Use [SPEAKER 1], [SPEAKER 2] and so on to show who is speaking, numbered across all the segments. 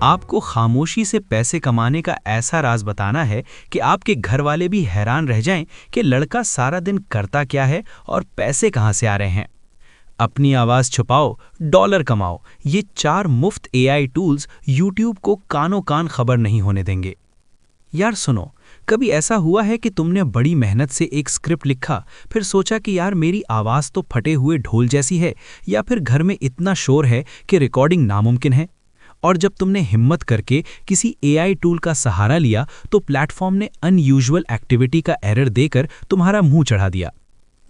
[SPEAKER 1] आपको खामोशी से पैसे कमाने का ऐसा राज बताना है कि आपके घर वाले भी हैरान रह जाएं कि लड़का सारा दिन करता क्या है और पैसे कहां से आ रहे हैं। अपनी आवाज़ छुपाओ, डॉलर कमाओ, ये 4 मुफ्त एआई टूल्स यूट्यूब को कानों कान खबर नहीं होने देंगे। यार सुनो, कभी ऐसा हुआ है कि तुमने बड़ी मेहनत से एक स्क्रिप्ट लिखा, फिर सोचा कि यार मेरी आवाज़ तो फटे हुए ढोल जैसी है, या फिर घर में इतना शोर है कि रिकॉर्डिंग नामुमकिन है। और जब तुमने हिम्मत करके किसी एआई टूल का सहारा लिया तो प्लेटफॉर्म ने अनयूजुअल एक्टिविटी का एरर देकर तुम्हारा मुंह चढ़ा दिया।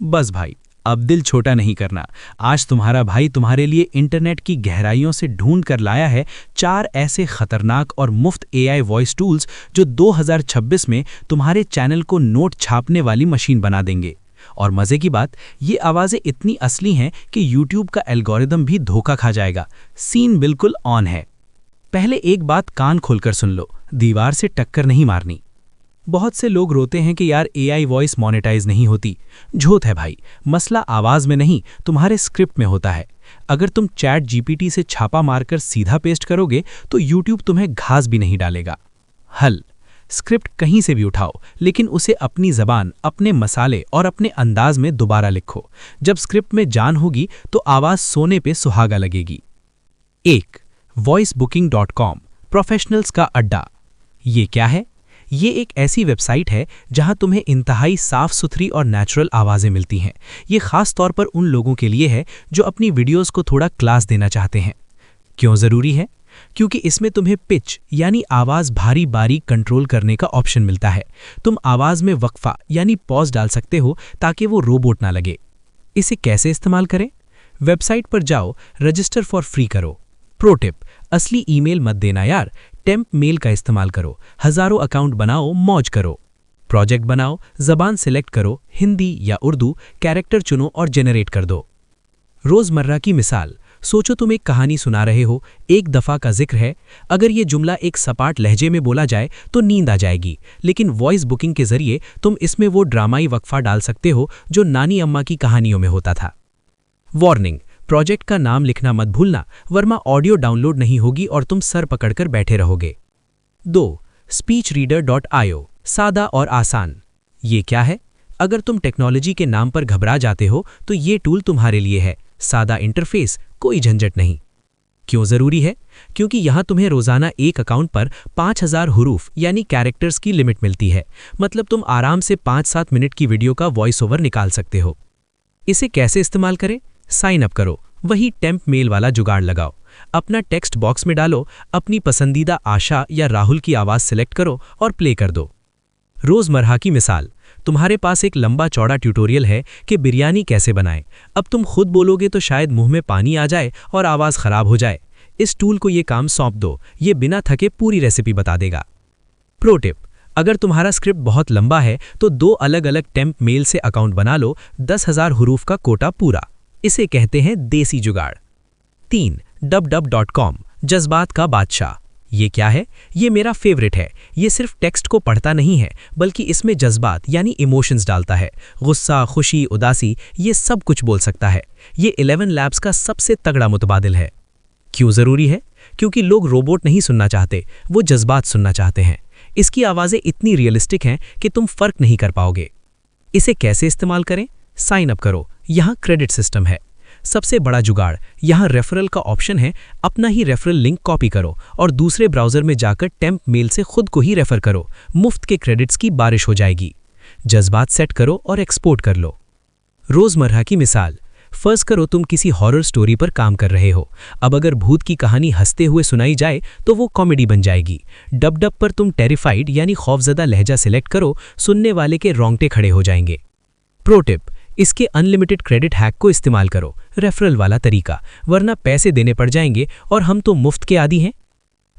[SPEAKER 1] बस भाई, अब दिल छोटा नहीं करना। आज तुम्हारा भाई तुम्हारे लिए इंटरनेट की गहराइयों से ढूंढ कर लाया है 4 ऐसे खतरनाक और मुफ्त एआई वॉइस टूल्स जो 2026 में तुम्हारे चैनल को नोट छापने वाली मशीन बना देंगे। और मजे की बात, ये आवाज़ें इतनी असली हैं कि यूट्यूब का एल्गोरिदम भी धोखा खा जाएगा। सीन बिल्कुल ऑन है। पहले एक बात कान खोलकर सुन लो, दीवार से टक्कर नहीं मारनी। बहुत से लोग रोते हैं कि यार एआई वॉइस मोनेटाइज नहीं होती। झूठ है भाई, मसला आवाज़ में नहीं, तुम्हारे स्क्रिप्ट में होता है। अगर तुम चैट जीपीटी से छापा मारकर सीधा पेस्ट करोगे तो यूट्यूब तुम्हें घास भी नहीं डालेगा। हल, स्क्रिप्ट कहीं से भी उठाओ, लेकिन उसे अपनी ज़बान, अपने मसाले और अपने अंदाज में दोबारा लिखो। जब स्क्रिप्ट में जान होगी तो आवाज़ सोने पे सुहागा लगेगी। 1. voicebooking.com, प्रोफेशनल्स का अड्डा। ये क्या है? ये एक ऐसी वेबसाइट है जहां तुम्हें इंतहाई साफ सुथरी और नेचुरल आवाज़ें मिलती हैं। ये खास तौर पर उन लोगों के लिए है जो अपनी वीडियोस को थोड़ा क्लास देना चाहते हैं। क्यों ज़रूरी है? क्योंकि इसमें तुम्हें पिच यानी आवाज़ भारी बारीक कंट्रोल करने का ऑप्शन मिलता है। तुम आवाज़ में वक्फा यानी पॉज डाल सकते हो ताकि वो रोबोट ना लगे। इसे कैसे इस्तेमाल करें? वेबसाइट पर जाओ, रजिस्टर फॉर फ्री करो। प्रो टिप, असली ईमेल मत देना यार, टेम्प मेल का इस्तेमाल करो। हज़ारों अकाउंट बनाओ, मौज करो। प्रोजेक्ट बनाओ, ज़बान सिलेक्ट करो, हिंदी या उर्दू, कैरेक्टर चुनो और जेनरेट कर दो। रोज़मर्रा की मिसाल, सोचो तुम एक कहानी सुना रहे हो, एक दफ़ा का जिक्र है। अगर ये जुमला एक सपाट लहजे में बोला जाए तो नींद आ जाएगी, लेकिन वॉइस बुकिंग के ज़रिए तुम इसमें वो ड्रामाई वक्फा डाल सकते हो जो नानी अम्मा की कहानियों में होता था। वार्निंग, प्रोजेक्ट का नाम लिखना मत भूलना, वरना ऑडियो डाउनलोड नहीं होगी और तुम सर पकड़कर बैठे रहोगे। 2. speechreader.io, सादा और आसान। ये क्या है? अगर तुम टेक्नोलॉजी के नाम पर घबरा जाते हो तो ये टूल तुम्हारे लिए है। सादा इंटरफेस, कोई झंझट नहीं। क्यों ज़रूरी है? क्योंकि यहाँ तुम्हें रोज़ाना एक अकाउंट पर 5000 हुरूफ यानी कैरेक्टर्स की लिमिट मिलती है। मतलब तुम आराम से 5-7 मिनट की वीडियो का वॉइस ओवर निकाल सकते हो। इसे कैसे इस्तेमाल करें? साइन अप करो, वही टेम्प मेल वाला जुगाड़ लगाओ। अपना टेक्स्ट बॉक्स में डालो, अपनी पसंदीदा आशा या राहुल की आवाज़ सिलेक्ट करो और प्ले कर दो। रोज़मर्रा की मिसाल, तुम्हारे पास एक लंबा चौड़ा ट्यूटोरियल है कि बिरयानी कैसे बनाएं। अब तुम खुद बोलोगे तो शायद मुंह में पानी आ जाए और आवाज़ ख़राब हो जाए। इस टूल को ये काम सौंप दो, ये बिना थके पूरी रेसिपी बता देगा। प्रो टिप, अगर तुम्हारा स्क्रिप्ट बहुत लंबा है तो 2 अलग-अलग टेम्प मेल से अकाउंट बना लो, 10,000 हुरूफ का कोटा पूरा। इसे कहते हैं देसी जुगाड़। 3. dub.com, जज्बात का बादशाह। ये क्या है? ये मेरा फेवरेट है। ये सिर्फ टेक्स्ट को पढ़ता नहीं है, बल्कि इसमें जज्बात यानी इमोशंस डालता है। गुस्सा, खुशी, उदासी, ये सब कुछ बोल सकता है। ये 11 लैब्स का सबसे तगड़ा मुतबादिल है। क्यों ज़रूरी है? क्योंकि लोग रोबोट नहीं सुनना चाहते, वो जज्बात सुनना चाहते हैं। इसकी आवाज़ें इतनी रियलिस्टिक हैं कि तुम फ़र्क नहीं कर पाओगे। इसे कैसे इस्तेमाल करें? साइन अप करो, यहाँ क्रेडिट सिस्टम है। सबसे बड़ा जुगाड़, यहाँ रेफरल का ऑप्शन है। अपना ही रेफरल लिंक कॉपी करो और दूसरे ब्राउज़र में जाकर टेम्प मेल से खुद को ही रेफर करो। मुफ्त के क्रेडिट्स की बारिश हो जाएगी। जज्बात सेट करो और एक्सपोर्ट कर लो। रोज़मर्रा की मिसाल, फर्ज करो तुम किसी हॉरर स्टोरी पर काम कर रहे हो। अब अगर भूत की कहानी हंसते हुए सुनाई जाए तो वो कॉमेडी बन जाएगी। डब पर तुम टेरिफाइड यानी खौफजदा लहजा सिलेक्ट करो, सुनने वाले के रोंगटे खड़े हो जाएंगे। प्रो टिप, इसके अनलिमिटेड क्रेडिट हैक को इस्तेमाल करो, रेफरल वाला तरीका, वरना पैसे देने पड़ जाएंगे और हम तो मुफ्त के आदी हैं।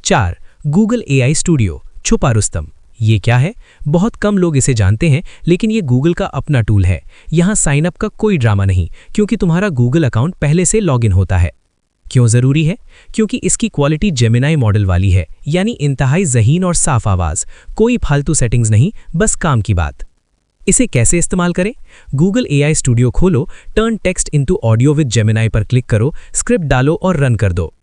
[SPEAKER 1] 4. गूगल एआई स्टूडियो, छुपा रुस्तम। ये क्या है? बहुत कम लोग इसे जानते हैं, लेकिन ये गूगल का अपना टूल है। यहाँ साइन अप का कोई ड्रामा नहीं, क्योंकि तुम्हारा गूगल अकाउंट पहले से लॉगिन होता है। क्यों ज़रूरी है? क्योंकि इसकी क्वालिटी जेमिनाई मॉडल वाली है, यानी इंतहाई ज़हीन और साफ आवाज़, कोई फालतू सेटिंग्स नहीं, बस काम की बात। इसे कैसे इस्तेमाल करें? गूगल एआई स्टूडियो खोलो, turn text into audio with Gemini पर क्लिक करो, स्क्रिप्ट डालो और रन कर दो।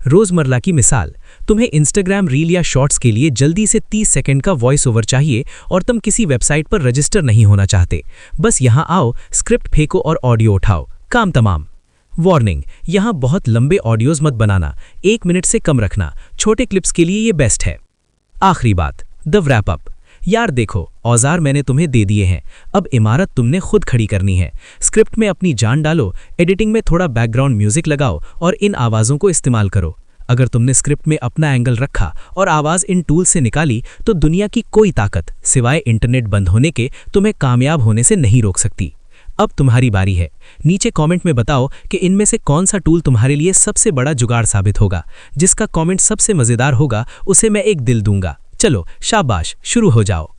[SPEAKER 2] रोजमर्रा की मिसाल, तुम्हें इंस्टाग्राम रील या शॉर्ट्स के लिए जल्दी से 30 सेकंड का वॉइस ओवर चाहिए और तुम किसी वेबसाइट पर रजिस्टर नहीं होना चाहते। बस यहाँ आओ, स्क्रिप्ट फेंको और ऑडियो उठाओ, काम तमाम। वार्निंग, यहाँ बहुत लंबे ऑडियोज मत बनाना, 1 मिनट से कम रखना, छोटे क्लिप्स के लिए ये बेस्ट है। आखिरी बात, द व्रैप अप। यार देखो, औजार मैंने तुम्हें दे दिए हैं, अब इमारत तुमने खुद खड़ी करनी है। स्क्रिप्ट में अपनी जान डालो, एडिटिंग में थोड़ा बैकग्राउंड म्यूजिक लगाओ और इन आवाज़ों को इस्तेमाल करो। अगर तुमने स्क्रिप्ट में अपना एंगल रखा और आवाज़ इन टूल से निकाली तो दुनिया की कोई ताकत सिवाय इंटरनेट बंद होने के तुम्हें कामयाब होने से नहीं रोक सकती। अब तुम्हारी बारी है। नीचे कमेंट में बताओ कि इनमें से कौन सा टूल तुम्हारे लिए सबसे बड़ा जुगाड़ साबित होगा। जिसका कमेंट सबसे मज़ेदार होगा उसे मैं एक दिल दूंगा। चलो शाबाश, शुरू हो जाओ।